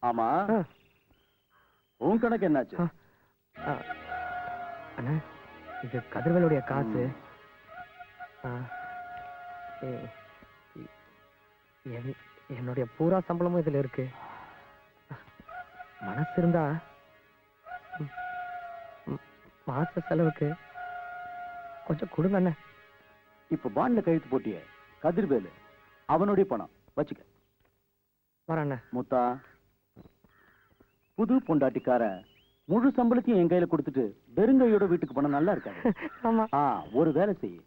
ஆமா, உன் கணக்கு என்னாச்சு? அண்ணா, இது கதிர்வேலுடைய காசு. என்னுடைய பூரா சம்பளமும் இதுல இருக்கு. மனசு இருந்தா மாச செலவுக்கு கொஞ்சம் கொடுங்க அண்ணா. இப்ப பாண்ட்ல கழுத்து போட்டிய கதிர்வேலு, அவனுடைய பணம் வச்சுக்க. வரண்ண. முத்தா, புது பொண்டாட்டிக்கார முழு சம்பளத்தையும் என் கையில கொடுத்துட்டு வெறுங்கையோட வீட்டுக்கு போனா நல்லா இருக்காது. ஆமா. ஒரு வேலை செய்,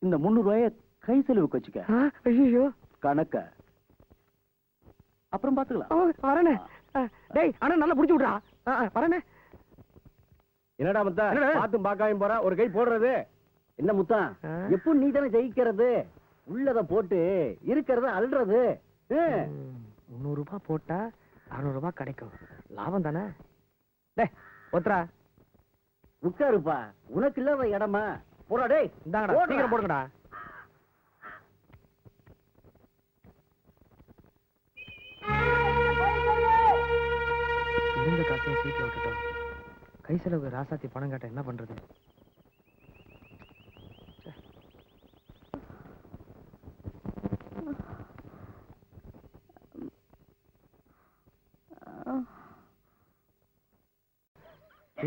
இந்த 300 ரூபாய கை செலவுக்கு வச்சுக்க. ஐயோ, கணக்க அப்புறம் பாத்துக்கலாம். வரண்ணே. டேய் அண்ணா, நல்லா புடிச்சு விடுறா. வரண்ணே. என்னடா முத்தா, பாத்தும் பாக்காயும் போறா, ஒரு கை போடுறது என்ன முத்தா? எப்போ நீ தானே ஜெயிக்கிறது, உள்ளத போட்டு இருக்கிறத அல்றது. 300 ரூபாய் போட்டா 600 ரூபாய் கிடைக்கும், லாபம் தானே? டேய் ஒத்ரா, உட்காருப்பா, உனக்கு இல்லாத இடமா? போடா டேய், இந்தாங்கடா, சீக்கிரம் போடுங்கடா. இருந்த காசையும் சீட்ல விட்டுட்டோம். கை செலவு ராசாத்தி பணம் கேட்ட என்ன பண்றது?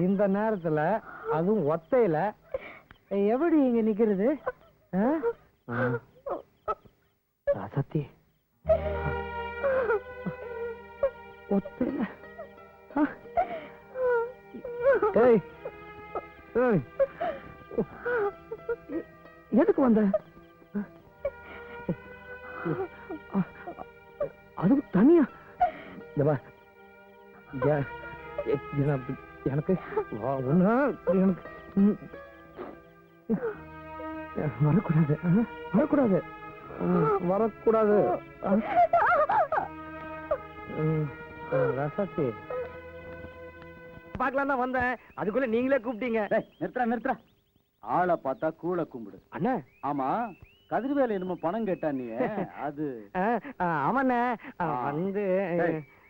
இந்த நேரத்துல அதுவும் ஒத்தையில எப்படி இங்க நிக்கிறது? ராசாத்தி ஒத்தையில எதுக்கு வந்த? அது தனியா எனக்கு வரக்கூடாது, வரக்கூடாது, வரக்கூடாது. ரசாத்தி பாக்கலாம் தான் வந்தேன், அதுக்குள்ள நீங்களே கூப்பிட்டீங்க. நிறுத்துறா நிறுத்துறா, ஆளை பார்த்தா கூழ கும்பிடு. அண்ணா, ஆமா, கதிர்வேலை என்னமோ பணம் கேட்டா நீ, அது? ஆமாண்ணே, வந்து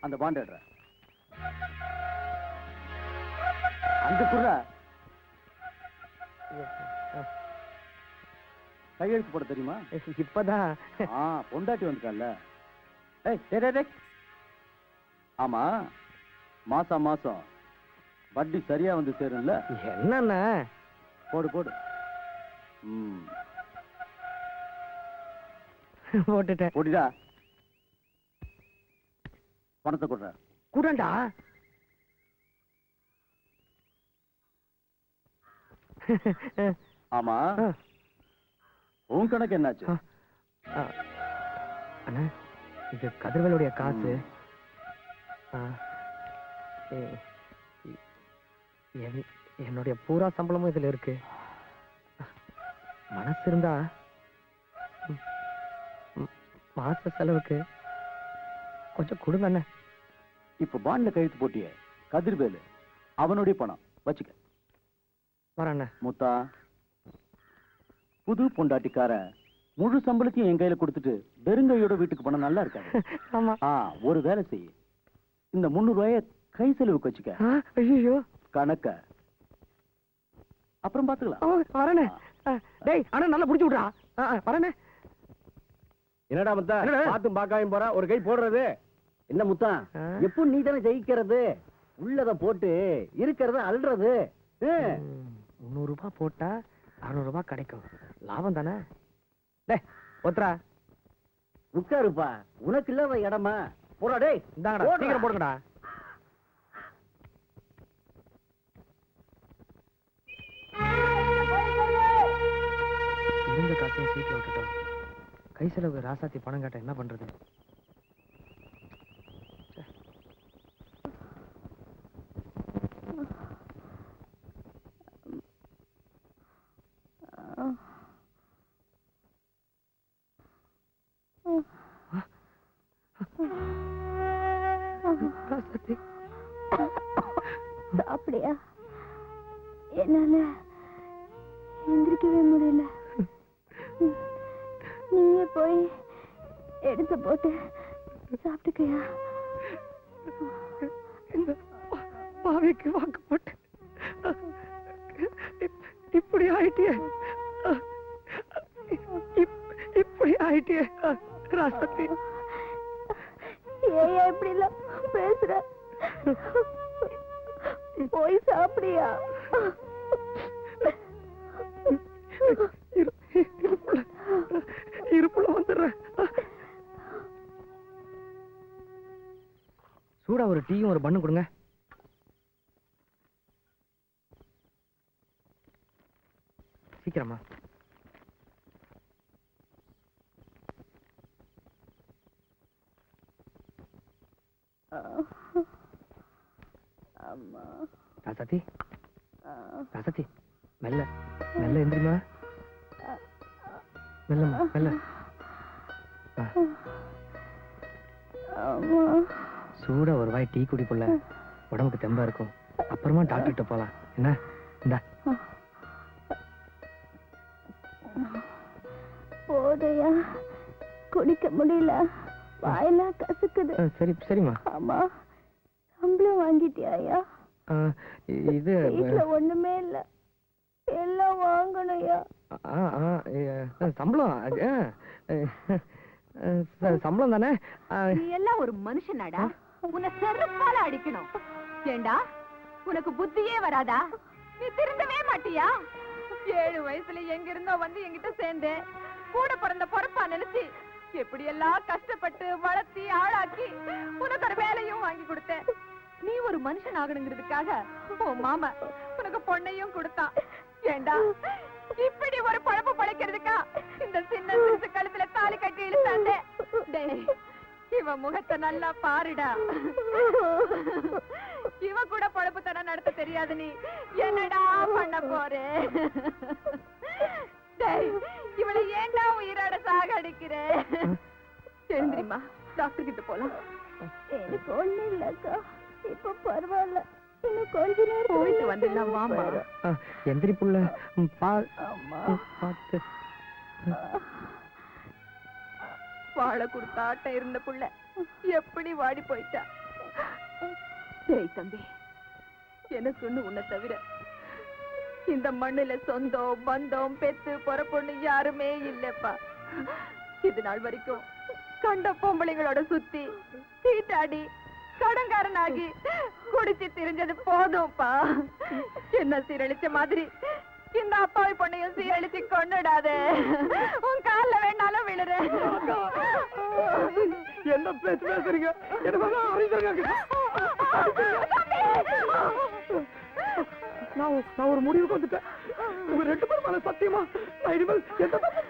அந்த பாண்ட் எடுற அங்க குடுறா. கையெழுத்து போட தெரியுமா? இப்பதான் பொண்டாட்டி வந்துட்டான்ல. ஆமா, மாசம் மாசம் வட்டி சரியா வந்து சேரும்ல? என்னண்ணா? போடு போடு. போட்டுட்டேன். போட்டுடா, பணத்தை கொடுற. கூடண்டா. ஆமா, உன் கணக்கு என்னாச்சு? அண்ணா, இது கதிர்வேலுடைய காசு. என்னுடைய பூரா சம்பளமும் இதுல இருக்கு. மனசு இருந்தா மாச செலவுக்கு கொஞ்சம் கொடுங்க அண்ணா. இப்ப பாண்ட்ல கழுத்து போட்டிய கதிர்வேலு, அவனுடைய பணம் வச்சுக்க. வரண்ண. முத்தா, புது பொண்டாட்டிக்கார முழு சம்பளத்தையும் என் கையில கொடுத்துட்டு வெறுங்கையோட வீட்டுக்கு போனா நல்லா இருக்காது. ஆமா. ஒரு வேலை செய், இந்த 300 ரூபாய கை செலவுக்கு வச்சுக்க. ஐயோ, கணக்க அப்புறம் பாத்துக்கலாம். வரண்ணே. டேய் அண்ணா, நல்லா புடிச்சு விடுறா. வரண்ணே. என்னடா முத்தா, பாத்தும் பாக்காயும் போறா, ஒரு கை போடுறது என்ன முத்தா? எப்போ நீ தானே ஜெயிக்கிறது, உள்ளத போட்டு இருக்கிறத அல்றது. 300 ரூபாய் போட்டா 600 ரூபாய் கிடைக்கும், லாபம் தானே? டேய் ஒத்ரா, உட்காருப்பா, உனக்கு இல்லாத இடமா? போடா டேய், இந்தாங்கடா, சீக்கிரம் போடுங்கடா. இருந்த காசையும் சீட்ல விட்டுட்டோம். கை செலவு ராசாத்தி பணம் கேட்ட என்ன பண்றது? அப்படியா? என்னால எந்திரிக்கவே முடியல. நீயே போய் எடுத்து போட்டு சாப்பிட்டுக்கையா? பாவிக்கு வாக்கு போட்டு இப்படி ஆயிட்டியே இப்படி ஆயிட்டியே ராசத்தி. ஏன் இப்படி எல்லாம் பேசுற? போய் சாப்பிடியா? இருப்புல வந்துடுறேன். சூடா ஒரு டீயும் ஒரு பண்ணு கொடுங்க. சீக்கிரமா. அம்மா. ராசாத்தி ராசாத்தி மெல்ல மெல்ல எந்திரிமா. மெல்லம்மா மெல்ல. அம்மா. சூடா ஒரு வாய் டீ குடி புள்ள, உடம்புக்கு தெம்பா இருக்கும். அப்புறமா டாக்டர்கிட்ட போலாம். என்ன இந்தா. போதையா, குடிக்க முடியல, வாயெல்லாம் கசக்குது. சரி சரிம்மா. ஆமா, சம்பளம் வாங்கிட்டியாயா? இது வீட்டுல ஒண்ணுமே இல்ல, எல்லாம் வாங்கணும்யா. சம்பளம் சம்பளம் தானே. நீ எல்லாம் ஒரு மனுஷனாடா? உன்னை செருப்பால அடிக்கணும். ஏண்டா உனக்கு புத்தியே வராதா? நீ திருந்தவே மாட்டியா? 7 வயசுல எங்க இருந்தோ வந்து என்கிட்ட சேர்ந்து கூட பிறந்த பொறுப்பா நினைச்சு எப்படி எல்லாம் கஷ்டப்பட்டு வளர்த்தி ஆளாக்கி உனக்கு ஒரு வேலையும் வாங்கி கொடுத்தேன். நீ ஒரு மனுஷன் ஆகணுங்கிறதுக்காக உன் மாமா உனக்கு பொண்ணையும் கொடுத்தான். ஏண்டா இப்படி ஒரு பழப்பு பழைக்கிறதுக்கா இந்த சின்ன சிறுசு கழுத்துல தாலி கட்டி இழுத்தாண்டே? டேய், இவ முகத்தை நல்லா பாருடா. இவ கூட பழப்பு தன நடத்த தெரியாது. நீ என்னடா பண்ண போறே? டேய், இவளை ஏண்டா உயிரோட சாகடிக்கிற? தெரிஞ்சிரிமா, டாக்டர் கிட்ட போலாம். எனக்கு ஒண்ணு இல்லக்கா, இப்ப பரவாயில்ல. இன்னும் கொஞ்ச நேரம் போயிட்டு வந்துடலாம் வாமா. எந்திரி புள்ள. அம்மா. பார்த்து. வாழை கொடுத்த ஆட்டம் இருந்த புள்ள எப்படி வாடி போயிட்டா? டேய் தம்பி, எனக்குன்னு உன்னை தவிர இந்த மண்ணுல சொந்தம் பந்தம் பெத்து பொறப்பொண்ணு யாருமே இல்லப்பா. இது நாள் வரைக்கும் கண்ட பொம்பளைங்களோட சுத்தி சீட்டாடி கடங்காரனாகி குடிச்சு திரிஞ்சது போதும்ப்பா. என்ன சீரழிச்ச மாதிரி இந்த அப்பாவி பொண்ணையும் சீரழிச்சு கொண்டுடாதே. உன் கால்ல வேணாலும் விழுற. என்ன பேச்சு பேசுறீங்க? நான் ஒரு முடிவுக்கு வந்துட்டேன். உங்க 2 பேரும் மேல சத்தியமா நான் இனிமேல் எந்த தப்பு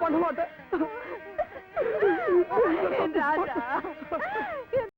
பண்ண மாட்டேன்.